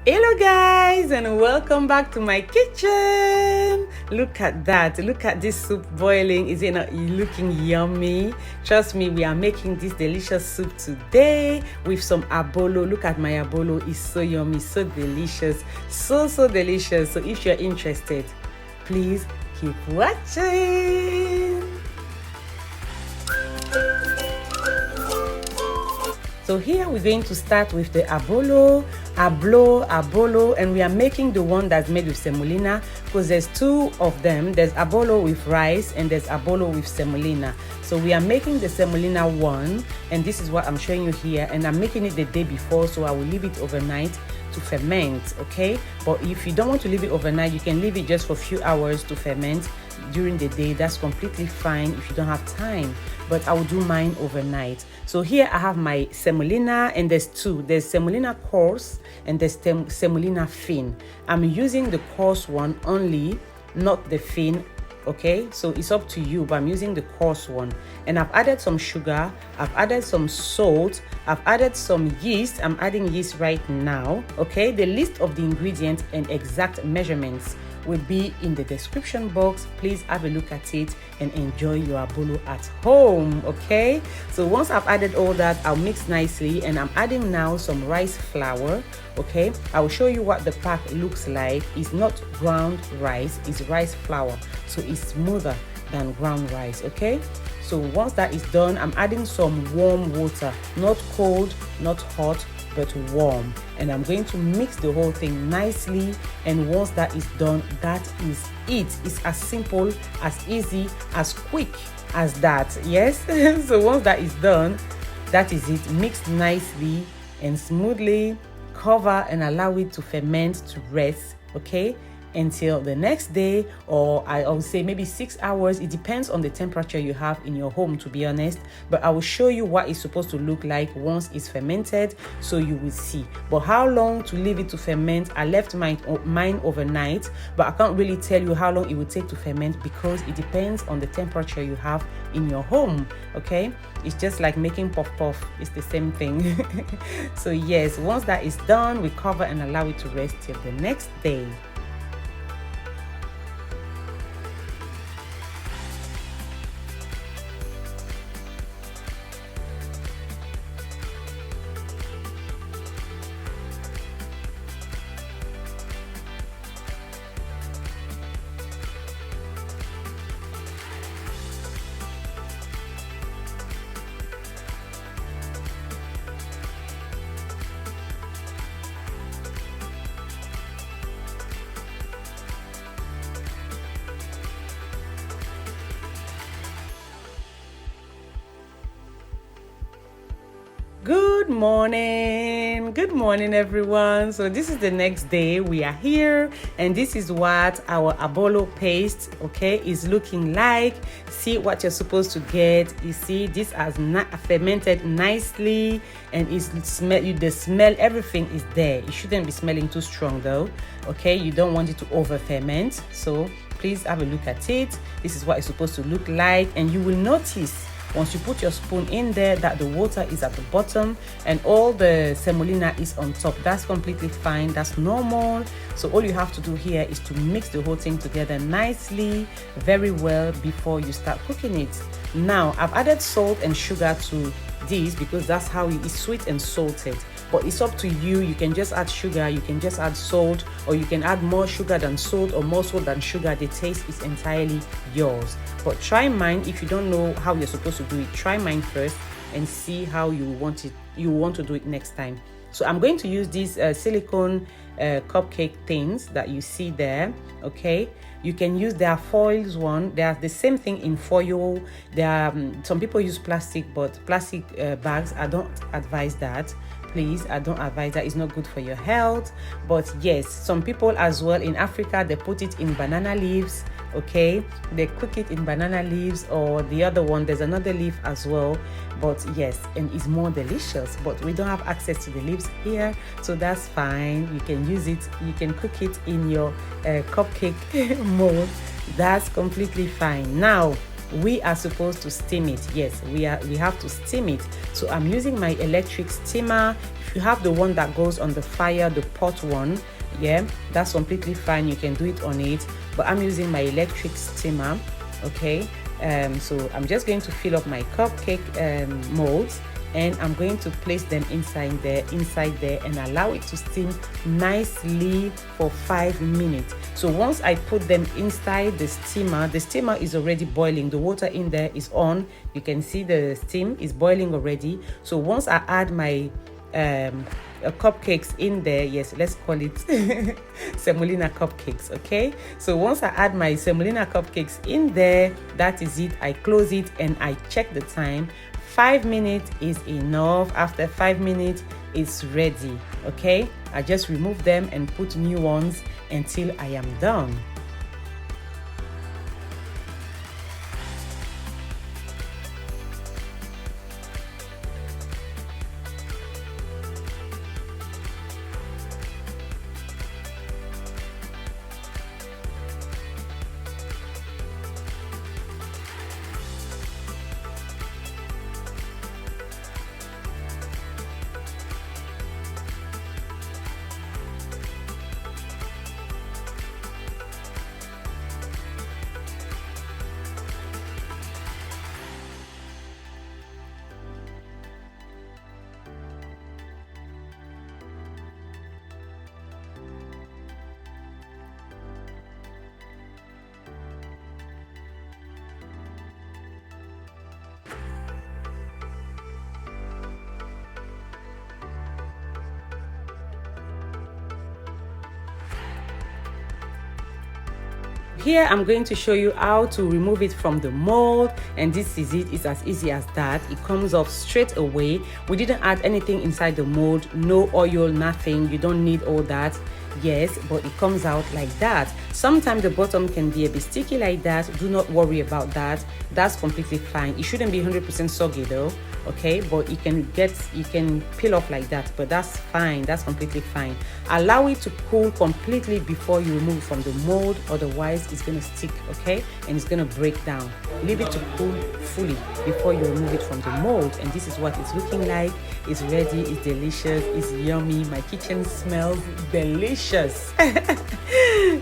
Hello guys, and welcome back to my kitchen. Look at that. Look at this soup boiling. Is it not looking yummy? Trust me, we are making this delicious soup today with some ABOLO. Look at my ABOLO. It's so yummy, so delicious, so delicious. So if you're interested, please keep watching. So here we're going to start with the ABOLO, and we are making the one that's made with semolina because there's two of them. There's ABOLO with rice and there's ABOLO with semolina. So we are making the semolina one, and this is what I'm showing you here, and I'm making it the day before, so I will leave it overnight to ferment, okay? But if you don't want to leave it overnight, you can leave it just for a few hours to ferment during the day. That's completely fine if you don't have time, but I will do mine overnight. So here I have my semolina, and there's two. There's semolina coarse and there's semolina thin. I'm using the coarse one only, not the thin, okay? So it's up to you, but I'm using the coarse one. And I've added some sugar, I've added some salt, I've added some yeast. I'm adding yeast right now, okay? The list of the ingredients and exact measurements will be in the description box. Please have a look at it and enjoy your ABOLO at home, okay? So once I've added all that, I'll mix nicely, and I'm adding now some rice flour, okay? I will show you what the pack looks like. It's not ground rice, it's rice flour, so it's smoother than ground rice, okay? So once that is done, I'm adding some warm water, not cold, not hot, but warm, and I'm going to mix the whole thing nicely. And once that is done, that is it. It's as simple, as easy, as quick as that. Yes. So once that is done, that is it. Mix nicely and smoothly, cover and allow it to ferment, to rest, okay, until the next day, or I would say maybe 6 hours. It depends on the temperature you have in your home, to be honest, but I will show you what it's supposed to look like once it's fermented, so you will see. But how long to leave it to ferment? I left mine overnight, but I can't really tell you how long it will take to ferment because it depends on the temperature you have in your home, okay? It's just like making puff, it's the same thing. So yes, once that is done, we cover and allow it to rest till the next day. Good morning everyone. So this is the next day. We are here, and this is what our ABOLO paste, okay, is looking like. See what you're supposed to get. You see this has fermented nicely, and the smell, everything is there. It shouldn't be smelling too strong though, okay? You don't want it to over ferment, so please have a look at it. This is what it's supposed to look like, and you will notice once you put your spoon in there that the water is at the bottom and all the semolina is on top. That's completely fine, that's normal. So all you have to do here is to mix the whole thing together nicely, very well, before you start cooking it. Now I've added salt and sugar to this because that's how it is, sweet and salted. But it's up to you. You can just add sugar, you can just add salt, or you can add more sugar than salt or more salt than sugar. The taste is entirely yours. But try mine. If you don't know how you're supposed to do it, try mine first and see how you want to do it next time. So I'm going to use these silicone cupcake things that you see there, okay? You can use their foils one. They are the same thing in foil. There are some people use plastic, but plastic bags, I don't advise that. Please, I don't advise that. It's not good for your health. But yes, some people as well in Africa, they put it in banana leaves, okay? They cook it in banana leaves, or the other one, there's another leaf as well. But yes, and it's more delicious, but we don't have access to the leaves here, so that's fine. You can use it, you can cook it in your cupcake mold. That's completely fine. Now we are supposed to steam it. Yes, we have to steam it. So I'm using my electric steamer. If you have the one that goes on the fire, the pot one, yeah, that's completely fine. You can do it on it, but I'm using my electric steamer. Okay, so I'm just going to fill up my cupcake molds, and I'm going to place them inside there and allow it to steam nicely for 5 minutes. So once I put them inside the steamer is already boiling. The water in there is on. You can see the steam is boiling already. So once I add my cupcakes in there, yes, let's call it semolina cupcakes. Okay, so once I add my semolina cupcakes in there, that is it. I close it and I check the time. 5 minutes is enough. After 5 minutes, it's ready. Okay, I just remove them and put new ones until I am done. Here I'm going to show you how to remove it from the mold, and this is it. It's as easy as that. It comes off straight away. We didn't add anything inside the mold, no oil, nothing. You don't need all that. Yes, but it comes out like that. Sometimes the bottom can be a bit sticky like that. Do not worry about that. That's completely fine. It shouldn't be 100% soggy though. Okay, but you can peel off like that, but that's fine. That's completely fine. Allow it to cool completely before you remove it from the mold, otherwise it's gonna stick, okay, and it's gonna break down. Leave it to cool fully before you remove it from the mold, and this is what it's looking like. It's ready, it's delicious, it's yummy. My kitchen smells delicious.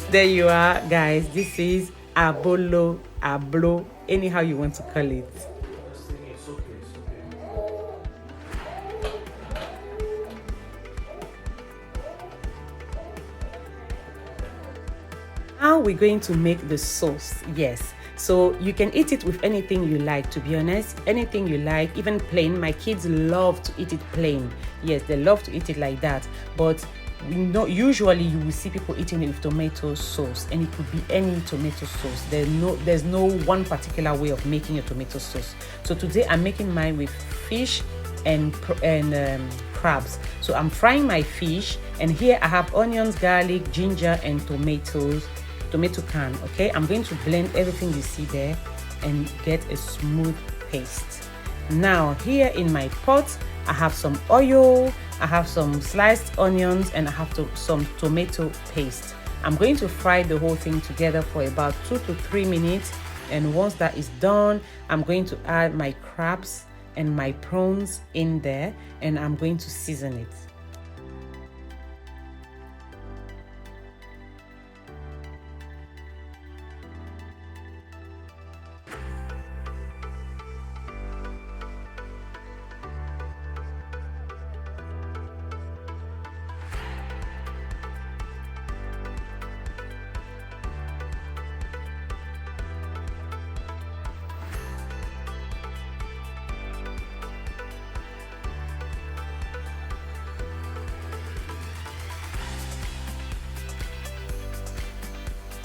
There you are, guys. This is ABOLO, anyhow you want to call it. Now we're going to make the sauce. Yes, so you can eat it with anything you like, to be honest. Anything you like, even plain. My kids love to eat it plain. Yes, they love to eat it like that, but usually you will see people eating it with tomato sauce, and it could be any tomato sauce. There's no one particular way of making a tomato sauce. So today I'm making mine with fish and crabs. So I'm frying my fish, and here I have onions, garlic, ginger, and tomato can. Okay, I'm going to blend everything you see there and get a smooth paste. Now here in my pot I have some oil, I have some sliced onions, and I have some tomato paste. I'm going to fry the whole thing together for about 2 to 3 minutes, and once that is done, I'm going to add my crabs and my prawns in there, and I'm going to season it.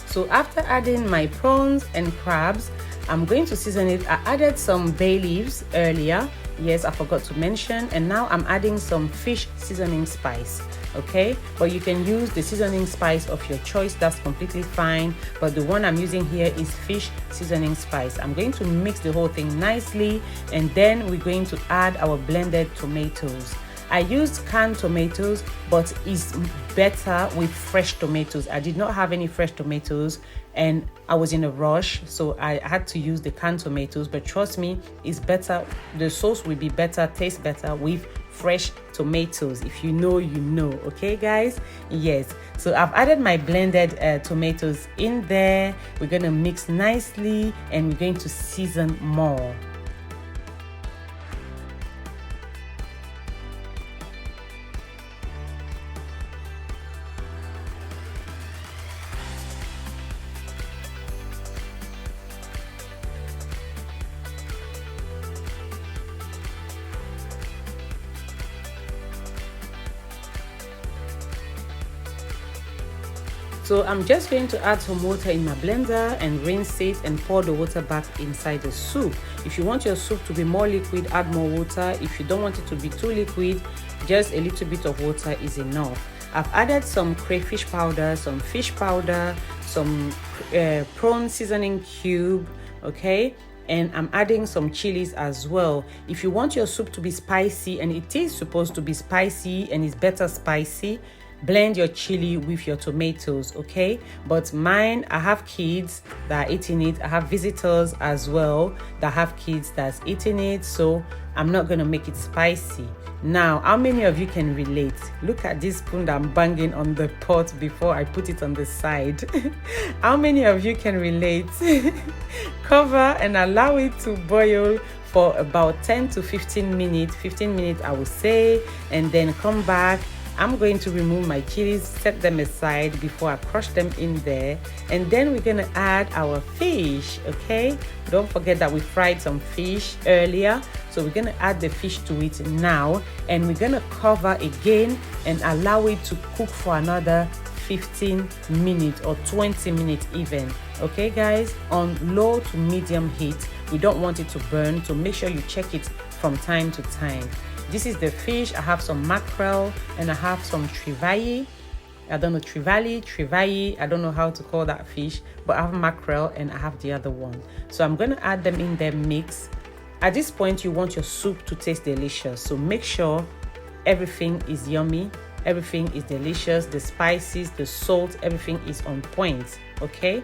So after adding my prawns and crabs, I'm going to season it. I added some bay leaves earlier. Yes, I forgot to mention. And now I'm adding some fish seasoning spice. Okay, but you can use the seasoning spice of your choice. That's completely fine. But the one I'm using here is fish seasoning spice. I'm going to mix the whole thing nicely, and then we're going to add our blended tomatoes. I used canned tomatoes, but it's better with fresh tomatoes. I did not have any fresh tomatoes and I was in a rush, so I had to use the canned tomatoes. But trust me, it's better. The sauce will be better, taste better with fresh tomatoes. If you know, you know. Okay guys, yes, so I've added my blended tomatoes in there. We're gonna mix nicely and we're going to season more. So I'm just going to add some water in my blender and rinse it and pour the water back inside the soup. If you want your soup to be more liquid, add more water. If you don't want it to be too liquid, just a little bit of water is enough. I've added some crayfish powder, some fish powder, some prawn seasoning cube, okay? And I'm adding some chilies as well. If you want your soup to be spicy, and it is supposed to be spicy and it's better spicy, blend your chili with your tomatoes, okay? But mine, I have kids that are eating it. I have visitors as well that have kids that's eating it, so I'm not gonna make it spicy. Now, how many of you can relate? Look at this spoon that I'm banging on the pot before I put it on the side. How many of you can relate? Cover and allow it to boil for about 10 to 15 minutes. 15 minutes I will say, and then come back. I'm going to remove my chilies, set them aside before I crush them in there, and then we're gonna add our fish, okay? Don't forget that we fried some fish earlier, so we're gonna add the fish to it now, and we're gonna cover again and allow it to cook for another 15 minutes or 20 minutes even, okay guys? On low to medium heat. We don't want it to burn, so make sure you check it from time to time. This is the fish. I have some mackerel and I have some trevally. I don't know, trevally. I don't know how to call that fish, but I have mackerel and I have the other one. So I'm going to add them in there mix. At this point, you want your soup to taste delicious. So make sure everything is yummy. Everything is delicious. The spices, the salt, everything is on point. Okay.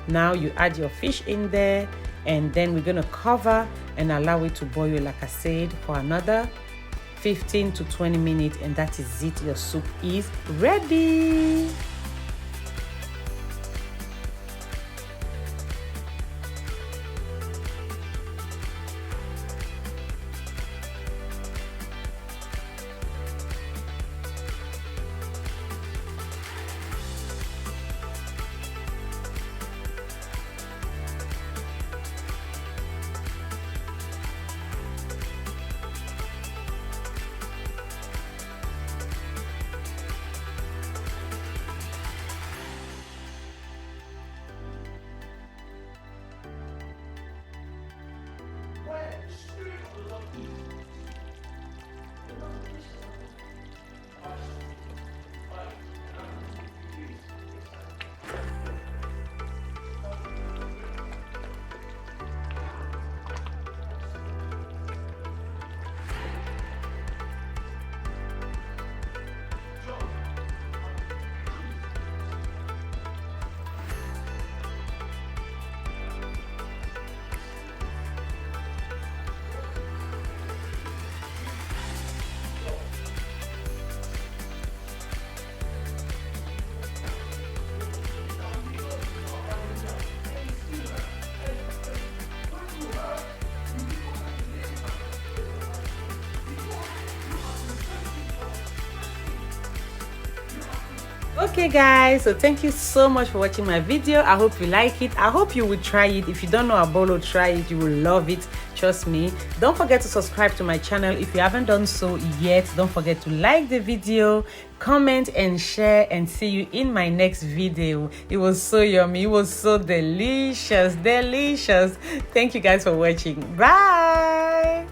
Now you add your fish in there, and then we're going to cover and allow it to boil, like I said, for another 15 to 20 minutes, and that is it. Your soup is ready. Okay guys, so thank you so much for watching my video. I hope you like it. I hope you will try it. If you don't know ABOLO, try it. You will love it, trust me. Don't forget to subscribe to my channel if you haven't done so yet. Don't forget to like the video, comment and share, and see you in my next video. It was so yummy. It was so delicious. Thank you guys for watching. Bye.